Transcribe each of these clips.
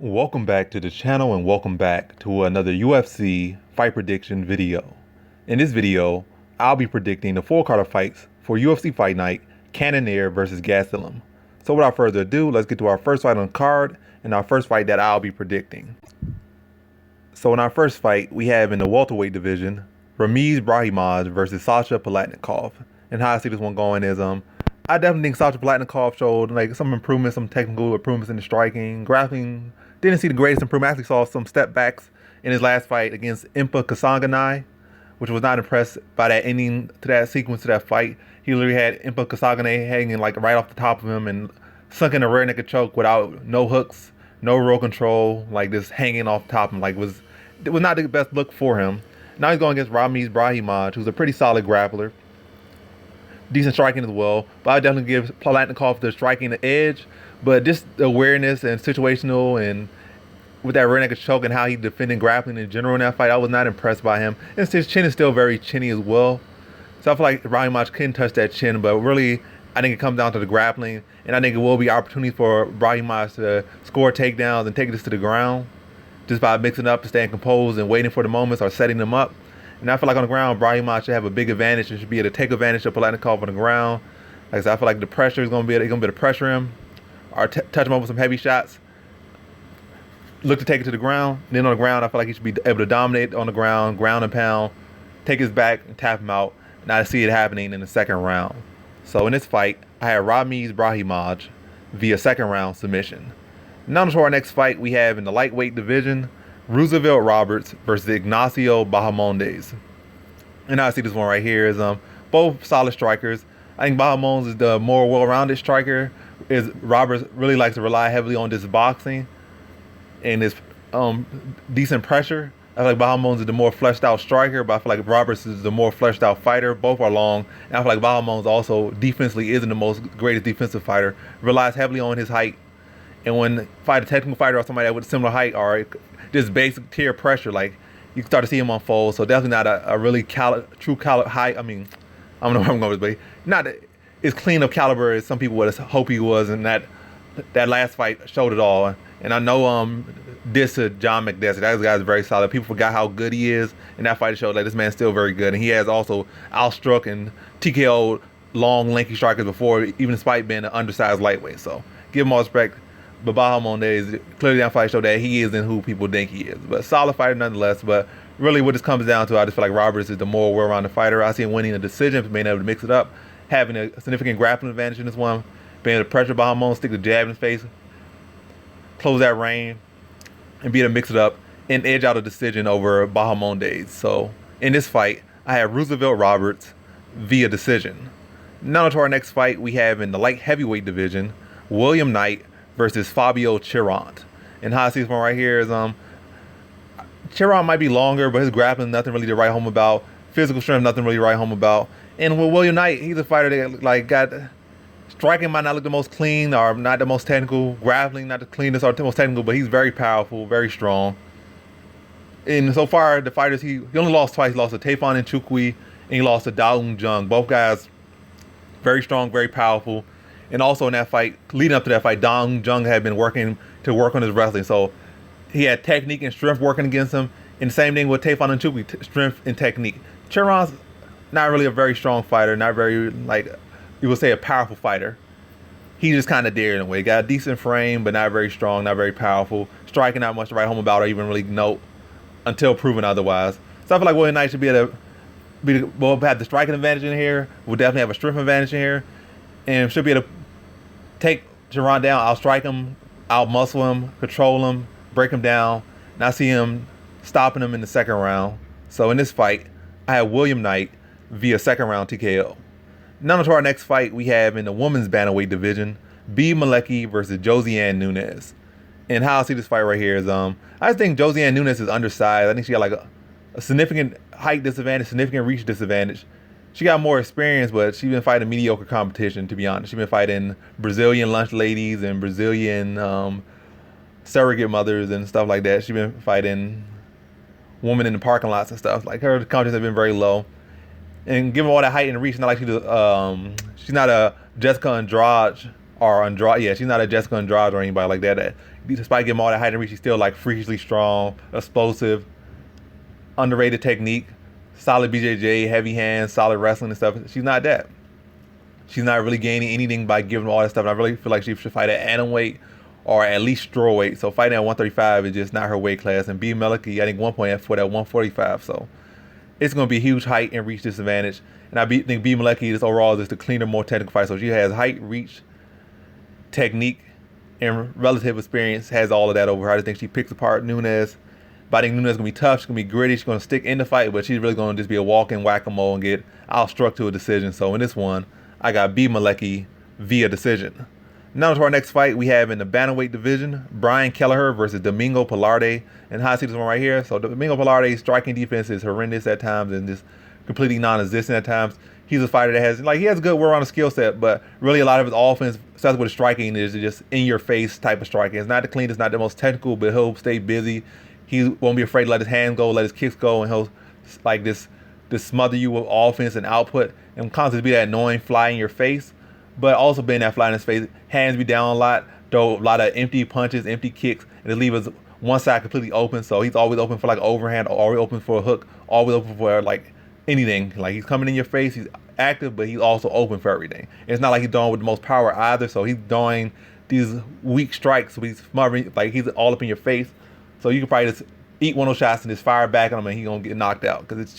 Welcome back to the channel and welcome back to another UFC fight prediction video. In this video, I'll be predicting the full card of fights for UFC Fight Night, Cannonier versus Gastelum. So without further ado, let's get to our first fight on the card and our first fight that I'll be predicting. So in our first fight, we have in the welterweight division, Brahimaj versus Palatnikov. And how I see this one going is, I definitely think Palatnikov showed like some improvements, some technical improvements in the striking, grappling. Didn't see the greatest improvement. I actually saw some step backs in his last fight against Khakramonov, which was not impressed by that ending to that sequence to that fight. He literally had Khakramonov hanging like right off the top of him and sunk in a rear naked choke without no hooks, no roll control, like just hanging off the top of him. Like it was not the best look for him. Now he's going against Brahimaj, who's a pretty solid grappler. Decent striking as well, but I definitely give Palatnikov the striking the edge, but just the awareness and situational and with that rear naked choke and how he defended grappling in general in that fight, I was not impressed by him. And his chin is still very chinny as well, so I feel like Brahimaj couldn't touch that chin, but really I think it comes down to the grappling, and I think it will be opportunity for Brahimaj to score takedowns and take this to the ground just by mixing up, staying composed and waiting for the moments or setting them up. And I feel like on the ground, Brahimaj should have a big advantage and should be able to take advantage of Palatnikov on the ground. Like I said, I feel like the pressure is going to be able to pressure him or touch him up with some heavy shots. Look to take it to the ground. Then on the ground, I feel like he should be able to dominate on the ground and pound, take his back and tap him out. And I see it happening in the second round. So in this fight, I had Brahimaj via second round submission. Now to our next fight we have in the lightweight division, Roosevelt Roberts versus Ignacio Bahamondes. And I see this one right here is both solid strikers. I think Bahamondes is the more well-rounded striker. Roberts really likes to rely heavily on this boxing and his decent pressure. I feel like Bahamondes is the more fleshed out striker, but I feel like Roberts is the more fleshed out fighter. Both are long. And I feel like Bahamondes also defensively isn't the most greatest defensive fighter. Relies heavily on his height. And when fight a technical fighter or somebody with a similar height or just basic tier pressure, like you can start to see him unfold. So definitely not a really true caliber high. I mean, I don't know where I'm going with this, but not as clean of caliber as some people would hope he was. And that last fight showed it all. And I know this to John McDessie, that guy's very solid. People forgot how good he is, and that fight showed like this man's still very good. And he has also outstruck and TKO'd long, lanky strikers before, even despite being an undersized lightweight. So give him all respect. But Bahamondes clearly that fight showed that he isn't who people think he is. But solid fighter nonetheless. But really what this comes down to, I just feel like Roberts is the more well-rounded fighter. I see him winning a decision, being able to mix it up, having a significant grappling advantage in this one, being able to pressure Bahamondes, stick the jab in his face, close that reign, and be able to mix it up and edge out a decision over Bahamondes. So in this fight, I have Roosevelt Roberts via decision. Now to our next fight we have in the light heavyweight division, William Knight versus Fabio Cherant. And how I see this one right here is Cherant might be longer, but his grappling nothing really to write home about. Physical strength nothing really to write home about. And with William Knight, he's a fighter that like got striking might not look the most clean or not the most technical, grappling not the cleanest or the most technical, but he's very powerful, very strong. And so far the fighters he only lost twice. He lost to Tafon Nchukwi and he lost to Da Un Jung. Both guys very strong, very powerful. And also in that fight, leading up to that fight, Da Un Jung had been working on his wrestling. So he had technique and strength working against him. And the same thing with Tafon Nchukwi, strength and technique. Cherant's not really a very strong fighter, not very, like, you would say a powerful fighter. He's just kind of there in a way. Got a decent frame, but not very strong, not very powerful. Striking not much to write home about or even really note until proven otherwise. So I feel like William Knight should be able to have the striking advantage in here. We'll definitely have a strength advantage in here. And should be able to take Cherant down, outstrike him, outmuscle him, control him, break him down. And I see him stopping him in the second round. So in this fight, I have William Knight via second round TKO. Now to our next fight we have in the women's bantamweight division, Malecki versus Josiane Nunes. And how I see this fight right here is I just think Josiane Nunes is undersized. I think she got like a significant height disadvantage, significant reach disadvantage. She got more experience, but she's been fighting mediocre competition, to be honest. She's been fighting Brazilian lunch ladies and Brazilian surrogate mothers and stuff like that. She's been fighting women in the parking lots and stuff. Like her competition has been very low. And given all that height and reach, not like she's not a Jessica Andrade or Andrade. Yeah, she's not a Jessica Andrade or anybody like that. Despite getting all that height and reach, she's still like freakishly strong, explosive, underrated technique, solid BJJ, heavy hands, solid wrestling and stuff. She's not that. She's not really gaining anything by giving all that stuff. And I really feel like she should fight at atomweight or at least strawweight. So fighting at 135 is just not her weight class. And B. Malecki, I think 1 point for that 145. So it's going to be a huge height and reach disadvantage. And I think B. Malecki is overall just the cleaner, more technical fight. So she has height, reach, technique, and relative experience, has all of that over her. I just think she picks apart Nunes. But I think Nunes is going to be tough. She's going to be gritty. She's going to stick in the fight. But she's really going to just be a walk-in whack-a-mole and get outstruck to a decision. So in this one, I got B. Malecki via decision. Now to our next fight, we have in the bantamweight division, Brian Kelleher versus Domingo Pilarte. And how I see this one right here. So Domingo Pilarte's striking defense is horrendous at times and just completely non-existent at times. He's a fighter that has, he has a good well-rounded skill set, but really a lot of his offense, especially with his striking, is just in-your-face type of striking. It's not the cleanest, not the most technical, but he'll stay busy. He won't be afraid to let his hands go, let his kicks go, and he'll just smother you with offense and output and constantly be that annoying fly in your face, but also being that fly in his face. Hands be down a lot, throw a lot of empty punches, empty kicks, and it leaves one side completely open. So he's always open for overhand, always open for a hook, always open for anything. He's coming in your face, he's active, but he's also open for everything. And it's not like he's throwing with the most power either. So he's throwing these weak strikes, so he's smothering, he's all up in your face. So you can probably just eat one of those shots and just fire back on him, and he's gonna get knocked out because it's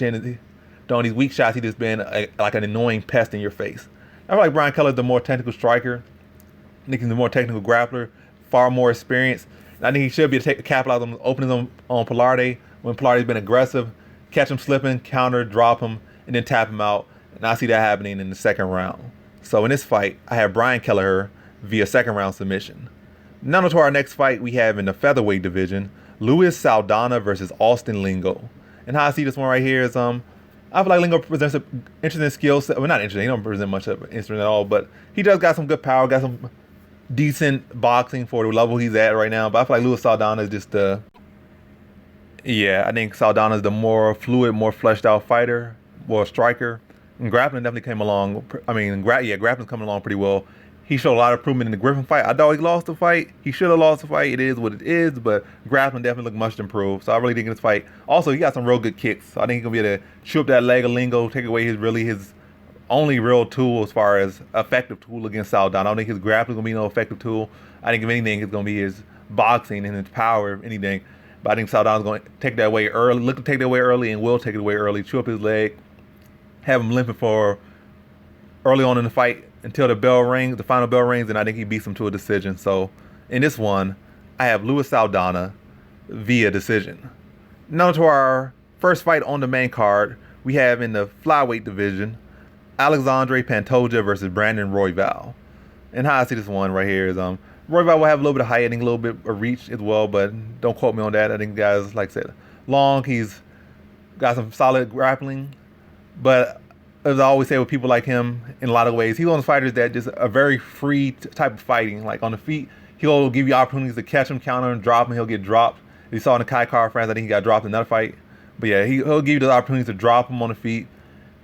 throwing these weak shots. He just been like an annoying pest in your face. I feel like Brian Kelleher is the more technical striker. I think he's the more technical grappler, far more experienced. And I think he should be able to capitalize on openings on Pilarte when Pilarte's been aggressive, catch him slipping, counter, drop him, and then tap him out. And I see that happening in the second round. So in this fight, I have Brian Kelleher via second round submission. Now to our next fight, we have in the featherweight division, Luis Saldana versus Austin Lingo. And how I see this one right here is I feel like Lingo presents an interesting skill set. Well, not interesting. He don't present much of an instrument at all, but he does got some good power, got some decent boxing for the level he's at right now. But I feel like Luis Saldana is just I think Saldana is the more fluid, more fleshed out fighter, more striker. And grappling definitely came along. Grappling's coming along pretty well. He showed a lot of improvement in the Griffin fight. I thought he lost the fight. He should have lost the fight. It is what it is, but grappling definitely looked much improved. So I really think in this fight. Also, he got some real good kicks. So I think he's going to be able to chew up that leg of Lingo, take away his only real tool as far as effective tool against Saldana. I don't think his grappling is going to be no effective tool. I think if anything, it's going to be his boxing and his power, if anything. But I think Saldana's going to take that away early, look to take that away early, and will take it away early, chew up his leg, have him limping for early on in the fight until the bell rings, the final bell rings, and I think he beats him to a decision. So in this one, I have Luis Saldana via decision. Now to our first fight on the main card, we have in the flyweight division, Alexandre Pantoja versus Brandon Royval. And how I see this one right here is Royval will have a little bit of height, I think a little bit of reach as well, but don't quote me on that. I think the guy's, like I said, long. He's got some solid grappling, but as I always say with people like him, in a lot of ways, he's one of the fighters that just a very free type of fighting. Like on the feet, he'll give you opportunities to catch him, counter him, drop him. He'll get dropped. You saw in the Kai Car France, I think he got dropped in another fight. But yeah, he'll give you those opportunities to drop him on the feet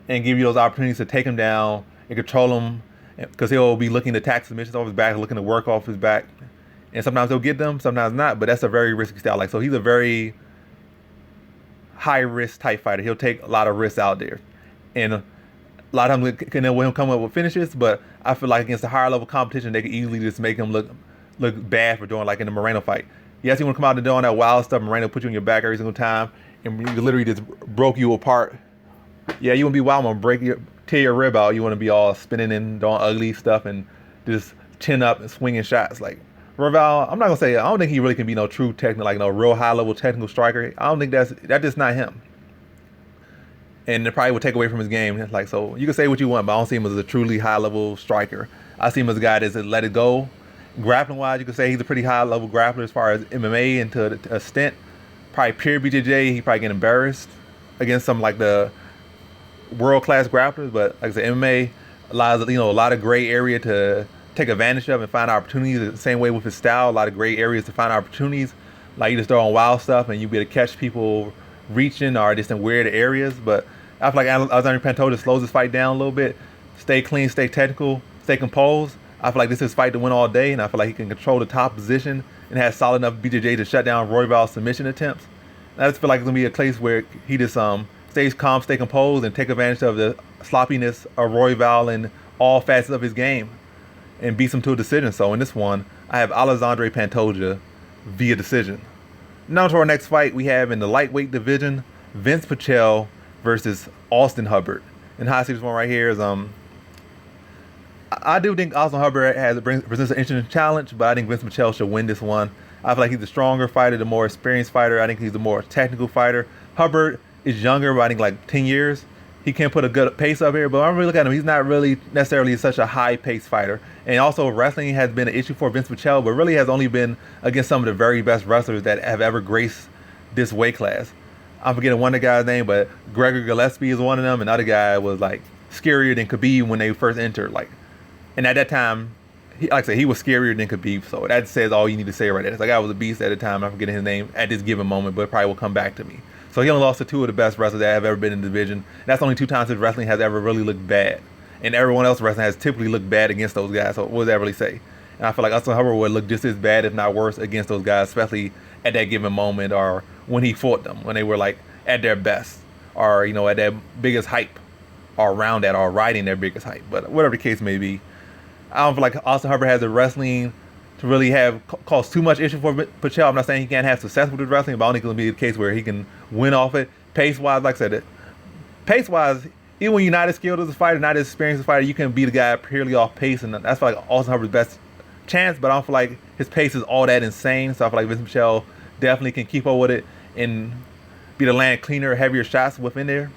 and give you those opportunities to take him down and control him, because he'll be looking to attack submissions off his back, looking to work off his back. And sometimes he'll get them, sometimes not. But that's a very risky style. So he's a very high risk type fighter. He'll take a lot of risks out there, and a lot of times can he'll come up with finishes. But I feel like against the higher level competition, they can easily just make him look bad for doing, like in the Moreno fight. Yes, he want to come out and doing that wild stuff. Moreno put you on your back every single time, and he literally just broke you apart. Yeah, you want to be wild, man, tear your rib out. You want to be all spinning and doing ugly stuff and just chin up and swinging shots. Like Royval, I'm not gonna say, I don't think he really can be no true technical, like no real high level technical striker. I don't think that's just not him. And it probably would take away from his game. Like, so you can say what you want, but I don't see him as a truly high level striker. I see him as a guy that's let it go. Grappling wise, you could say he's a pretty high level grappler as far as MMA and to a extent. Probably pure BJJ, he probably get embarrassed against some like the world class grapplers. But like I said, MMA allows a lot of gray area to take advantage of and find opportunities. The same way with his style, a lot of gray areas to find opportunities. Like you just throw on wild stuff and you be able to catch people reaching or just in weird areas. But I feel like Alexandre Pantoja slows his fight down a little bit. Stay clean, stay technical, stay composed. I feel like this is his fight to win all day, and I feel like he can control the top position and has solid enough BJJ to shut down Royval's submission attempts. And I just feel like it's gonna be a case where he just stays calm, stay composed, and take advantage of the sloppiness of Royval in all facets of his game, and beats him to a decision. So in this one, I have Alexandre Pantoja via decision. Now to our next fight, we have in the lightweight division, Vince Pichel versus Austin Hubbard. And how I see this one right here is I do think Austin Hubbard presents an interesting challenge, but I think Vince Pichel should win this one. I feel like he's the stronger fighter, the more experienced fighter. I think he's the more technical fighter. Hubbard is younger, but I think like 10 years. He can put a good pace up here, but I'm really looking at him. He's not really necessarily such a high-paced fighter. And also, wrestling has been an issue for Vince Pichel, but really has only been against some of the very best wrestlers that have ever graced this weight class. I'm forgetting one of the guy's name, but Gregor Gillespie is one of them. Another guy was like scarier than Khabib when they first entered. And at that time, like I said, he was scarier than Khabib. So that says all you need to say right there. That guy was a beast at the time. I'm forgetting his name at this given moment, but it probably will come back to me. So he only lost to two of the best wrestlers that have ever been in the division. That's only 2 times his wrestling has ever really looked bad. And everyone else wrestling has typically looked bad against those guys. So what does that really say? And I feel like Austin Hubbard would look just as bad, if not worse, against those guys, especially at that given moment or when he fought them, when they were like at their best or, at their biggest hype or around that or riding their biggest hype. But whatever the case may be, I don't feel like Austin Hubbard has the wrestling to really have caused too much issue for Pichel. I'm not saying he can't have success with his wrestling, but I don't think it's going to be the case where he can win off it. Pace-wise, like I said, pace-wise, even when you're not as skilled as a fighter, not as experienced as a fighter, you can beat a guy purely off pace, and that's like Austin Hubbard's best chance, but I don't feel like his pace is all that insane, so I feel like Vince Pichel definitely can keep up with it and be the land cleaner, heavier shots within there.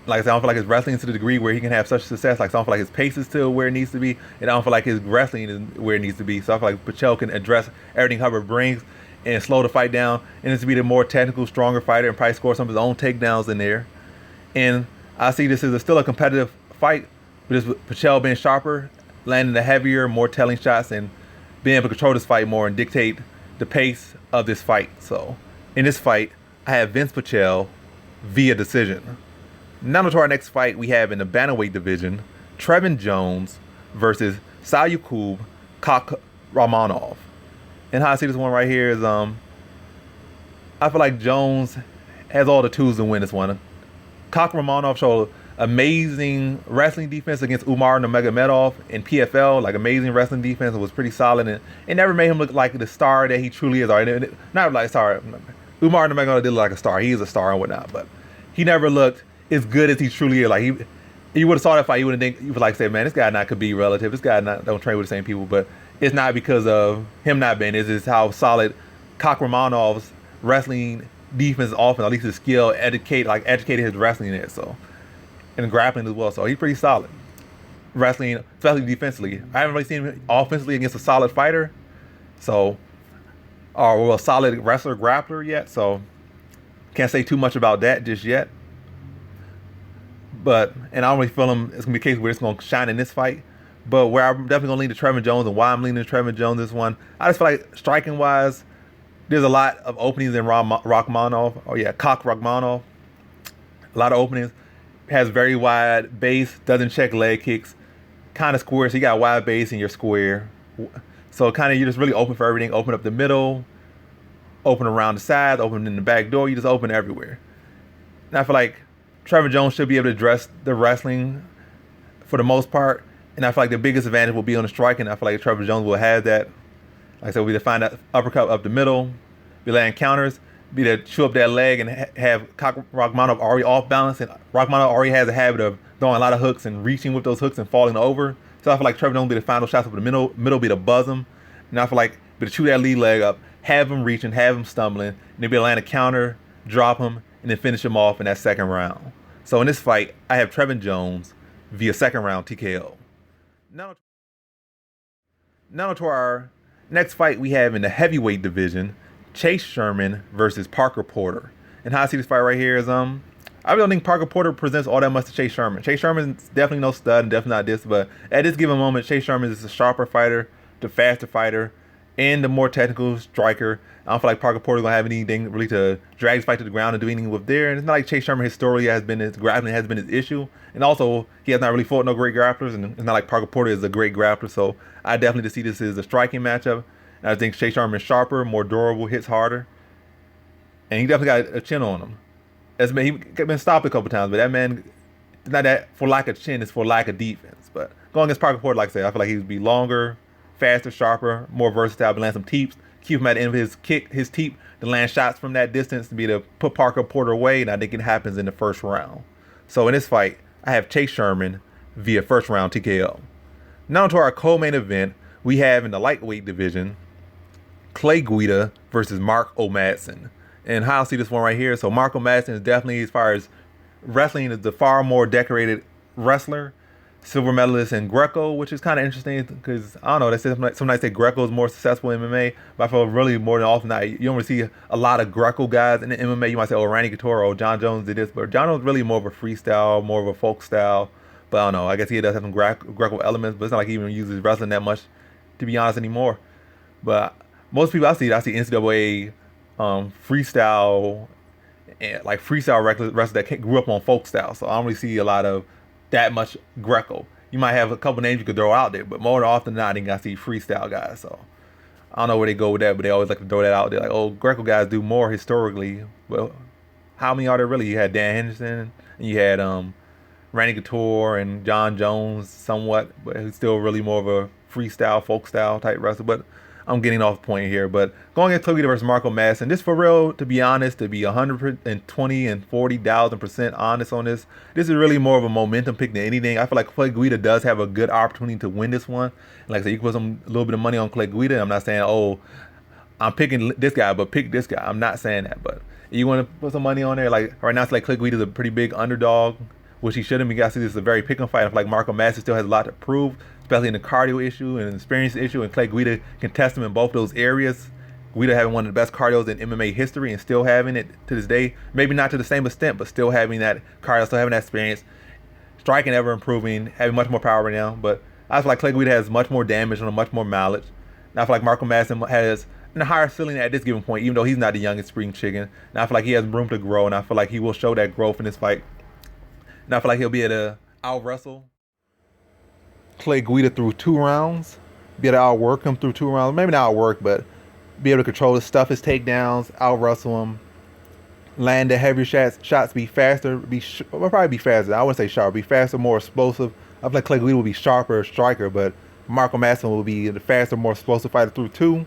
Like I said, I don't feel like his wrestling is to the degree where he can have such success. Like, so I don't feel like his pace is still where it needs to be, and I don't feel like his wrestling is where it needs to be. So I feel like Pichel can address everything Hubbard brings and slow the fight down, and it's to be the more technical, stronger fighter and probably score some of his own takedowns in there. And I see this as still a competitive fight, but just with Pichel being sharper, landing the heavier, more telling shots, and being able to control this fight more and dictate the pace of this fight. So in this fight, I have Vince Pichel via decision. Now to our next fight, we have in the bantamweight division, Trevin Jones versus Sayukub Khakramonov. And how I see this one right here is, I feel like Jones has all the tools to win this one. Khakramonov showed amazing wrestling defense against Umar Nurmagomedov in PFL, like amazing wrestling defense. It was pretty solid, and it never made him look like the star that he truly is. Or not like star. Umar Nurmagomedov did look like a star. He is a star and whatnot, but he never looked as good as he truly is. Like you would have saw that fight, you would think, you would like say, man, this guy not could be relative. This guy don't train with the same people, but it's not because of him not being. It's just how solid Khakramonov's wrestling defense offense, at least his skill, educated his wrestling in it. So, and grappling as well. So he's pretty solid wrestling, especially defensively. I haven't really seen him offensively against a solid fighter, or a solid wrestler grappler yet. So can't say too much about that just yet. And I don't really feel it's gonna be a case where it's gonna shine in this fight. But where I'm definitely gonna lean to Trevin Jones, and why I'm leaning to Trevin Jones this one, I just feel like striking wise, there's a lot of openings in Khakramonov. A lot of openings. Has very wide base, doesn't check leg kicks, kind of square. So you got wide base in your square. So kind of you're just really open for everything. Open up the middle, open around the sides, open in the back door. You just open everywhere. And I feel like Trevin Jones should be able to address the wrestling for the most part. And I feel like the biggest advantage will be on the striking. I feel like Trevin Jones will have that. Like I said, we'll be to find that uppercut up the middle, be landing counters, be to chew up that leg and have Khakramonov already off balance. And Khakramonov already has a habit of throwing a lot of hooks and reaching with those hooks and falling over. So I feel like Trevin Jones will be the final shots up the middle be to buzz him. And I feel like be to chew that lead leg up, have him reaching, have him stumbling, and then be to land a counter, drop him, and then finish him off in that second round. So in this fight, I have Trevin Jones via second round TKO. Now to our next fight we have in the heavyweight division, Chase Sherman versus Parker Porter. And how I see this fight right here is, I really don't think Parker Porter presents all that much to Chase Sherman. Chase Sherman's definitely no stud and definitely not this, but at this given moment, Chase Sherman is a sharper fighter, the faster fighter, and the more technical striker. I don't feel like Parker Porter gonna have anything really to drag his fight to the ground and do anything with there. And it's not like Chase Sherman historically has been his grappling has been his issue. And also he has not really fought no great grapplers, and it's not like Parker Porter is a great grappler. So I definitely see this as a striking matchup. And I think Chase Sherman is sharper, more durable, hits harder, and he definitely got a chin on him. He been stopped a couple times, but that man, it's not that for lack of chin, it's for lack of defense. But going against Parker Porter, like I said, I feel like he would be longer, faster, sharper, more versatile, but land some teeps, keep him at the end of his kick, his teep, to land shots from that distance to be to put Parker Porter away, and I think it happens in the first round. So in this fight, I have Chase Sherman via first round TKO. Now to our co-main event, we have in the lightweight division, Clay Guida versus Mark O'Madsen. And how I see this one right here, so Mark O'Madsen is definitely, as far as wrestling, is the far more decorated wrestler. Silver medalist in Greco, which is kind of interesting because, I don't know, they say sometimes say Greco is more successful in MMA, but I feel really more than often not, you don't really see a lot of Greco guys in the MMA. You might say, oh, Randy Couture, oh, John Jones did this, but John Jones is really more of a freestyle, more of a folk style. But I don't know, I guess he does have some Greco elements, but it's not like he even uses wrestling that much, to be honest, anymore. But most people I see NCAA freestyle, like freestyle wrestlers that grew up on folk style. So I don't really see a lot of that much Greco. You might have a couple names you could throw out there, but more often than not, I think I see freestyle guys. So I don't know where they go with that, but they always like to throw that out there. Like, oh, Greco guys do more historically. Well, how many are there really? You had Dan Henderson, and you had Randy Couture and John Jones somewhat, but he's still really more of a freestyle, folk style type wrestler. But I'm getting off point here, but going against Clay Guida versus Mark O'Madsen, just for real, to be honest, to be 120 and 40,000% honest on this is really more of a momentum pick than anything. I feel like Clay Guida does have a good opportunity to win this one. And like I said, you can put a little bit of money on Clay Guida. I'm not saying, oh, I'm picking this guy, but pick this guy. I'm not saying that, but you want to put some money on there. Like right now, it's like Clay Guida is a pretty big underdog, which he shouldn't be. I see this is a very pick 'em fight. I feel like Mark O'Madsen still has a lot to prove, especially in the cardio issue and the experience issue, and Clay Guida can test him in both those areas. Guida having one of the best cardios in MMA history and still having it to this day. Maybe not to the same extent, but still having that cardio, still having that experience. Striking ever improving, having much more power right now. But I feel like Clay Guida has much more damage and much more mileage. And I feel like Mark O'Madsen has a higher ceiling at this given point, even though he's not the youngest spring chicken. And I feel like he has room to grow, and I feel like he will show that growth in this fight. And I feel like he'll be able to out-wrestle Clay Guida through 2 rounds, be able to outwork him through 2 rounds. Maybe not outwork, but be able to control his stuff, his takedowns, out-wrestle him, land the heavier shots, be faster, probably be faster. I wouldn't say sharp, be faster, more explosive. I feel like Clay Guida will be sharper striker, but Mark O'Madsen will be the faster, more explosive fighter through 2,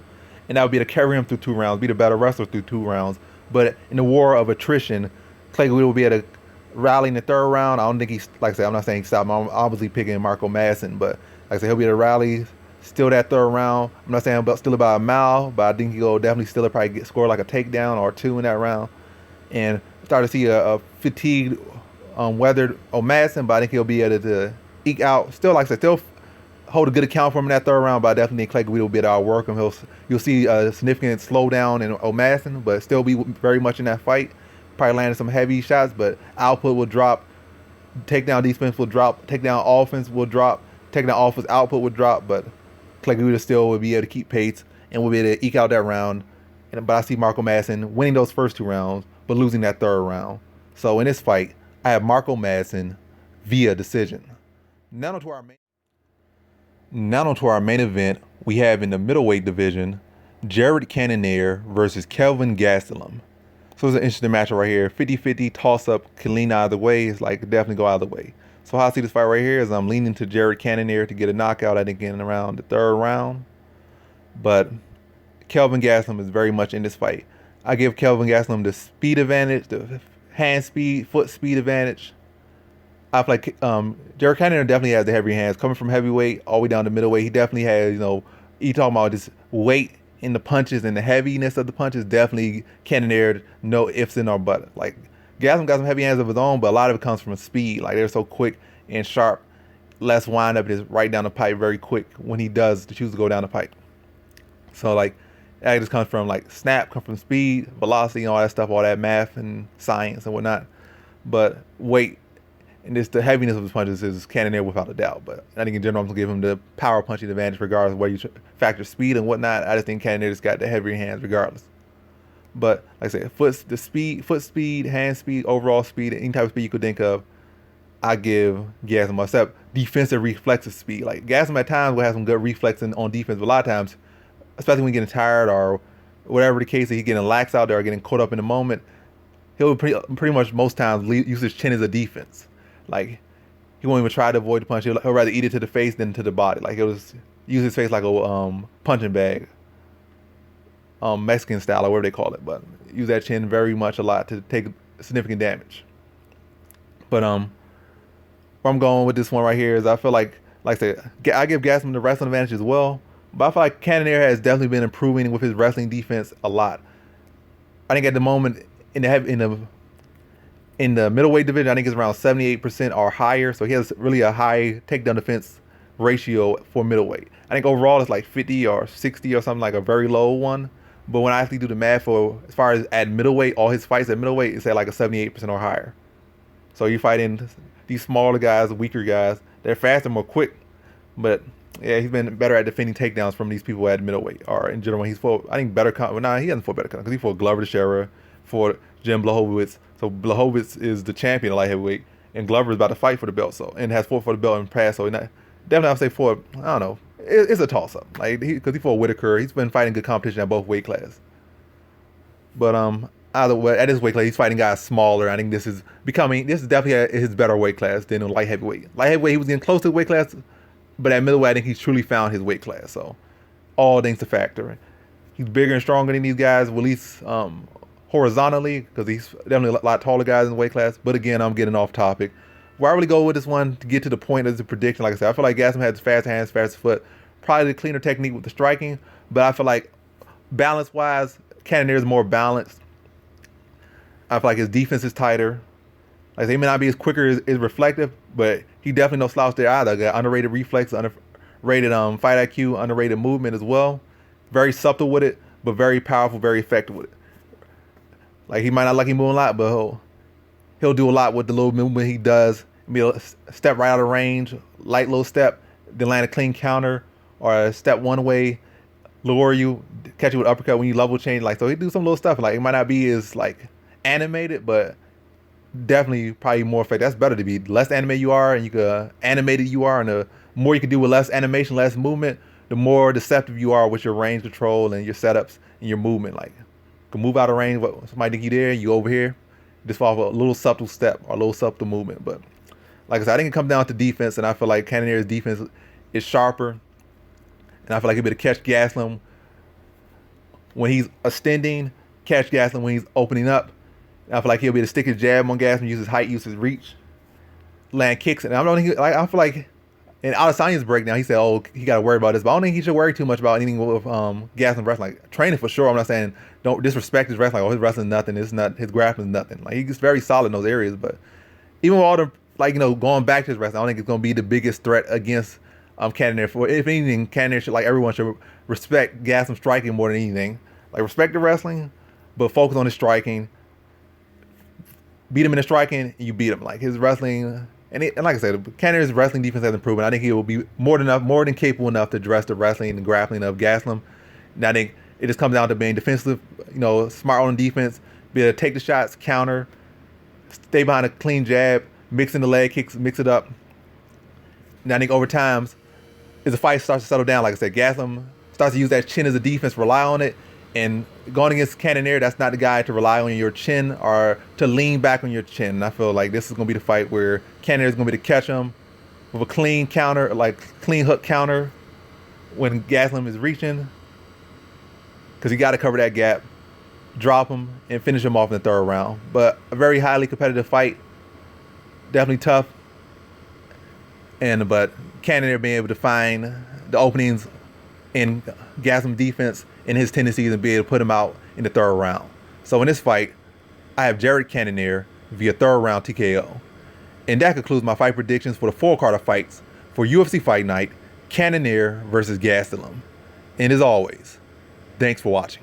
and that would be to carry him through 2 rounds, be the better wrestler through 2 rounds. But in the war of attrition, Clay Guida will be able to rally in the 3rd round. I don't think he's, like I said, I'm not saying stop. I'm obviously picking Mark O'Madsen, but like I said, he'll be able to rally, still that 3rd round. I'm not saying still about a mile, but I think he'll definitely still probably score like a takedown or 2 in that round, and start to see a fatigued, weathered O'Madsen, but I think he'll be able to eke out. Still, like I said, still hold a good account for him in that 3rd round, but I definitely think Clay Guida will be able to outwork him. You'll see a significant slowdown in O'Madsen, but still be very much in that fight. Probably landing some heavy shots, but output will drop. Takedown defense will drop. Takedown offense will drop. Takedown offense output will drop, but Clay Guida still will be able to keep pace and will be able to eke out that round. But I see Mark O'Madsen winning those first 2 rounds, but losing that 3rd round. So in this fight, I have Mark O'Madsen via decision. Now on to our main event, we have in the middleweight division, Cannonier versus Kelvin Gastelum. So it's an interesting matchup right here. 50-50 toss-up can lean either way. It's like definitely go either way. So how I see this fight right here is I'm leaning to Cannonier to get a knockout, I think, in around the 3rd round. But Kelvin Gastelum is very much in this fight. I give Kelvin Gastelum the speed advantage, the hand speed, foot speed advantage. I feel like Cannonier definitely has the heavier hands. Coming from heavyweight all the way down to middleweight, he definitely has, you talking about this weight in the punches and the heaviness of the punches. Definitely Cannonier, no ifs and or buts. Like Gastelum got some heavy hands of his own, but a lot of it comes from speed. Like they're so quick and sharp. Less wind up, just right down the pipe very quick when he does choose to go down the pipe. So like that just comes from like snap, comes from speed, velocity, and all that stuff, all that math and science and whatnot. But weight And it's the heaviness of his punches is Cannonier without a doubt. But I think in general, I'm going to give him the power punching advantage regardless of where you factor speed and whatnot. I just think Cannonier just got the heavier hands regardless. But like I said, foot speed, hand speed, overall speed, any type of speed you could think of, I give Gastelum, except defensive reflexive speed. Like Gastelum at times will have some good reflexing on defense, but a lot of times, especially when getting tired or whatever the case, he's getting lax out there or getting caught up in the moment, he'll pretty much most times use his chin as a defense. Like he won't even try to avoid the punch. He'll rather eat it to the face than to the body. Like he'll just use his face like a punching bag, Mexican style or whatever they call it. But use that chin very much a lot to take significant damage. But where I'm going with this one right here is I feel like I said, I give Gastelum the wrestling advantage as well. But I feel like Cannonier has definitely been improving with his wrestling defense a lot. I think at the moment in the middleweight division, I think it's around 78% or higher. So he has really a high takedown defense ratio for middleweight. I think overall it's like 50 or 60 or something, like a very low one. But when I actually do the math for as far as at middleweight, all his fights at middleweight, it's at like a 78% or higher. So you're fighting these smaller guys, weaker guys. They're faster, more quick. But yeah, he's been better at defending takedowns from these people at middleweight. Or in general, he's fought, I think, better. He hasn't fought better because he fought Glover Teixeira, fought Jim Blachowicz. So Blachowicz is the champion of light heavyweight, and Glover is about to fight for the belt. So and has fought for the belt in the past. So definitely, I'd say for I don't know, it's a toss up. Like because he fought Whitaker, he's been fighting good competition at both weight classes. But either way, at his weight class, he's fighting guys smaller. I think this is definitely his better weight class than in light heavyweight. Light heavyweight, he was getting close to the weight class, but at middleweight, I think he's truly found his weight class. So all things to factor. He's bigger and stronger than these guys, at least horizontally, because he's definitely a lot taller guys in the weight class. But again, I'm getting off topic. Where I really go with this one to get to the point of the prediction, like I said, I feel like Gastelum has faster hands, faster foot, probably the cleaner technique with the striking. But I feel like balance-wise, Cannonier is more balanced. I feel like his defense is tighter. Like they may not be as quicker as reflective, but he definitely no slouch there either. Got underrated reflex, underrated fight IQ, underrated movement as well. Very subtle with it, but very powerful, very effective with it. Like he might not like him moving a lot, but he'll do a lot with the little movement he does. Be a step right out of range, light little step, then land a clean counter, or a step one way, lure you, catch you with uppercut when you level change. Like so he do some little stuff. Like it might not be as like animated, but definitely probably more effective. That's better to be less animated you are, and you can animated you are, and the more you can do with less animation, less movement, the more deceptive you are with your range control and your setups and your movement. Like you can move out of range, but somebody think you there, you over here, just follow a little subtle step or a little subtle movement. But like I said, I think it comes down to defense, and I feel like Cannonier's defense is sharper, and I feel like he'll be able to catch Gastelum when he's extending, catch Gastelum when he's opening up. I feel like he'll be able to stick his jab on Gastelum, use his height, use his reach, land kicks. And I feel like in Adesanya's breakdown, he said, "Oh, he got to worry about this," but I don't think he should worry too much about anything with Gastelum wrestling. Like training for sure. I'm not saying don't disrespect his wrestling. Like, oh, his wrestling nothing. It's not his grappling nothing. Like he's very solid in those areas. But even with all the going back to his wrestling, I don't think it's gonna be the biggest threat against Cannonier. For if anything, Cannonier should everyone should respect Gastelum striking more than anything. Like respect the wrestling, but focus on his striking. Beat him in the striking, and you beat him. Like his wrestling, and like I said, Cannonier's wrestling defense has improved. I think he will be more than capable enough to address the wrestling and grappling of Gastelum. And I think it just comes down to being defensive, smart on defense, be able to take the shots, counter, stay behind a clean jab, mix in the leg kicks, mix it up. And I think over time, as the fight starts to settle down, like I said, Gastelum starts to use that chin as a defense, rely on it. And going against Cannonier, that's not the guy to rely on your chin or to lean back on your chin. And I feel like this is going to be the fight where Cannonier is going to be able to catch him with a clean counter, like clean hook counter when Gastelum is reaching. Because you got to cover that gap, drop him, and finish him off in the third round. But a very highly competitive fight. Definitely tough. But Cannonier being able to find the openings in Gastelum defense and his tendencies and be able to put him out in the third round. So in this fight, I have Jared Cannonier via third round TKO. And that concludes my fight predictions for the 4-card of fights for UFC Fight Night, Cannonier versus Gastelum. And as always, thanks for watching.